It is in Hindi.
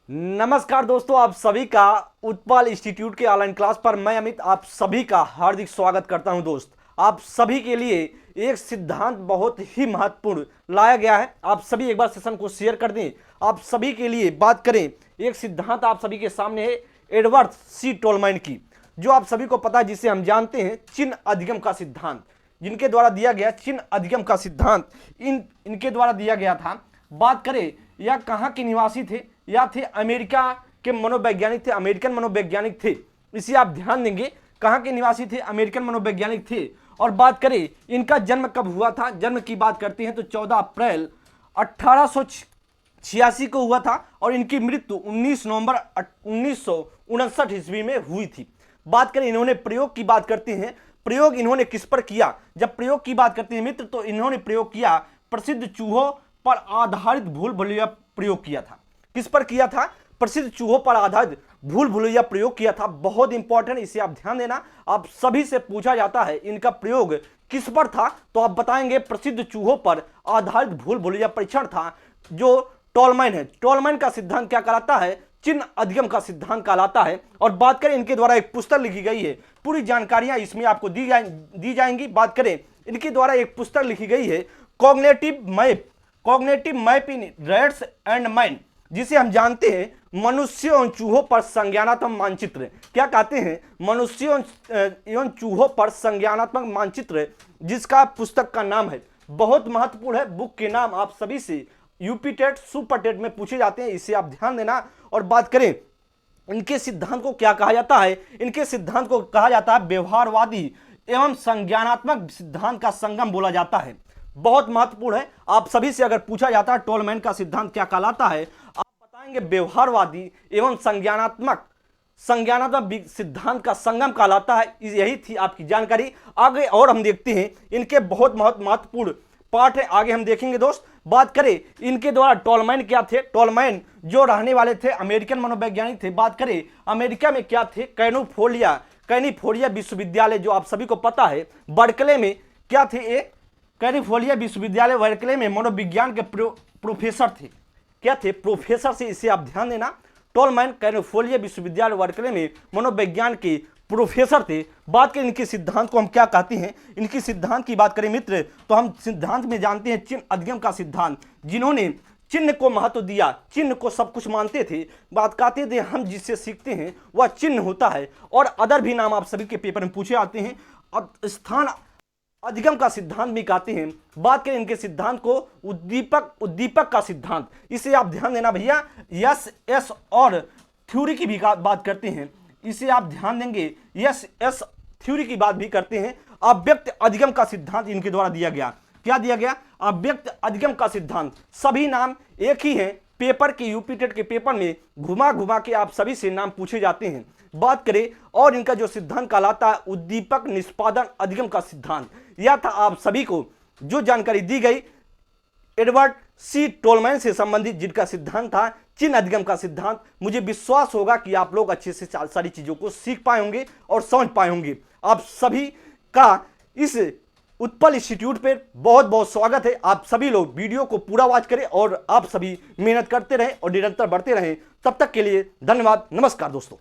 नमस्कार दोस्तों, आप सभी का उत्पल इंस्टीट्यूट के ऑनलाइन क्लास पर मैं अमित आप सभी का हार्दिक स्वागत करता हूं। दोस्त, आप सभी के लिए एक सिद्धांत बहुत ही महत्वपूर्ण लाया गया है। आप सभी एक बार सेशन को शेयर कर दें। आप सभी के लिए बात करें, एक सिद्धांत आप सभी के सामने है एडवर्ड सी टोलमैन की, जो आप सभी को पता है, जिसे हम जानते हैं चिन्ह अधिगम का सिद्धांत, जिनके द्वारा दिया गया चिन्ह अधिगम का सिद्धांत इनके द्वारा दिया गया था। बात करें, यह कहाँ के निवासी थे? या थे अमेरिका के मनोवैज्ञानिक थे, अमेरिकन मनोवैज्ञानिक थे। इसे आप ध्यान देंगे, कहाँ के निवासी थे? अमेरिकन मनोवैज्ञानिक थे। और बात करें इनका जन्म कब हुआ था, जन्म की बात करते हैं तो 14 अप्रैल 1886 को हुआ था और इनकी मृत्यु 19 नवंबर 1959 ईस्वी में हुई थी। बात करें इन्होंने प्रयोग की बात करते हैं, प्रयोग इन्होंने किस पर किया? जब प्रयोग की बात करते हैं मित्र, तो इन्होंने प्रयोग किया प्रसिद्ध चूहों पर आधारित भूल भुलैया प्रयोग किया था। किस पर किया था? प्रसिद्ध चूहों पर आधारित भूल भुलैया प्रयोग किया था। बहुत इंपॉर्टेंट, इसे आप ध्यान देना। आप सभी से पूछा जाता है इनका प्रयोग किस पर था, तो आप बताएंगे प्रसिद्ध चूहों पर आधारित भूल भुलैया परीक्षण था, जो टोलमैन है। टोलमैन का सिद्धांत क्या कहलाता है? चिन्ह अधिगम का सिद्धांत कहलाता है। और बात करें, इनके द्वारा एक पुस्तक लिखी गई है, पूरी जानकारियां इसमें आपको दी जाएंगी। बात करें, इनके द्वारा एक पुस्तक लिखी गई है cognitive map in rats and man, जिसे हम जानते हैं मनुष्यों और चूहों पर संज्ञानात्मक मानचित्र। क्या कहते हैं? मनुष्यों एवं चूहों पर संज्ञानात्मक मानचित्र, जिसका पुस्तक का नाम है, बहुत महत्वपूर्ण है। बुक के नाम आप सभी से यूपी टेट सुपर टेट में पूछे जाते हैं, इसे आप ध्यान देना। और बात करें इनके सिद्धांत को क्या कहा जाता है? इनके सिद्धांत को कहा जाता है व्यवहारवादी एवं संज्ञानात्मक सिद्धांत का संगम बोला जाता है। बहुत महत्वपूर्ण है। आप सभी से अगर पूछा जाता है टोलमैन का सिद्धांत क्या कहलाता है, आप बताएंगे व्यवहारवादी एवं संज्ञानात्मक सिद्धांत का संगम कहलाता है। यही थी आपकी जानकारी। आगे और हम देखते हैं, इनके बहुत महत्वपूर्ण पार्ट है, आगे हम देखेंगे दोस्त। बात करें इनके द्वारा टोलमैन क्या थे? टोलमैन जो रहने वाले थे अमेरिकन मनोवैज्ञानिक थे। बात करें अमेरिका में क्या थे? कैलिफोर्निया विश्वविद्यालय, जो आप सभी को पता है, बर्कले में क्या थे? एक कैलिफोर्निया विश्वविद्यालय बर्कले में मनोविज्ञान के प्रोफेसर थे। क्या थे? प्रोफेसर से, इसे आप ध्यान देना। टोलमैन कैलिफोर्निया विश्वविद्यालय बर्कले में मनोविज्ञान के प्रोफेसर थे। बात करें इनके सिद्धांत को हम क्या कहते हैं, इनकी सिद्धांत की बात करें मित्र, तो हम सिद्धांत में जानते हैं चिन्ह अधिगम का सिद्धांत, जिन्होंने चिन्ह को महत्व दिया, चिन्ह को सब कुछ मानते थे। बात कहते थे हम जिससे सीखते हैं वह चिन्ह होता है। और अदर भी नाम आप सभी के पेपर में पूछे आते हैं। अब स्थान अधिगम का सिद्धांत भी कहते हैं। बात करें इनके सिद्धांत को उद्दीपक का सिद्धांत, इसे आप ध्यान देना भैया। यस एस और थ्योरी की भी बात करते हैं, इसे आप ध्यान देंगे। यस एस थ्योरी की बात भी करते हैं। अव्यक्त अधिगम का सिद्धांत इनके द्वारा दिया गया। क्या दिया गया? अव्यक्त अधिगम का सिद्धांत। सभी नाम एक ही हैं, पेपर के यूपी टेट के पेपर में घुमा घुमा के आप सभी से नाम पूछे जाते हैं। बात करें और इनका जो सिद्धांत कहलाता है उद्दीपक निष्पादन अधिगम का सिद्धांत, यह था आप सभी को जो जानकारी दी गई एडवर्ड सी टोलमैन से संबंधित, जिनका सिद्धांत था चिन्ह अधिगम का सिद्धांत। मुझे विश्वास होगा कि आप लोग अच्छे से सारी चीजों को सीख पाए होंगे और समझ पाए होंगे। आप सभी का इस उत्पल इंस्टीट्यूट पर बहुत बहुत स्वागत है। आप सभी लोग वीडियो को पूरा वॉच करें और आप सभी मेहनत करते रहें और निरंतर बढ़ते रहें। तब तक के लिए धन्यवाद। नमस्कार दोस्तों।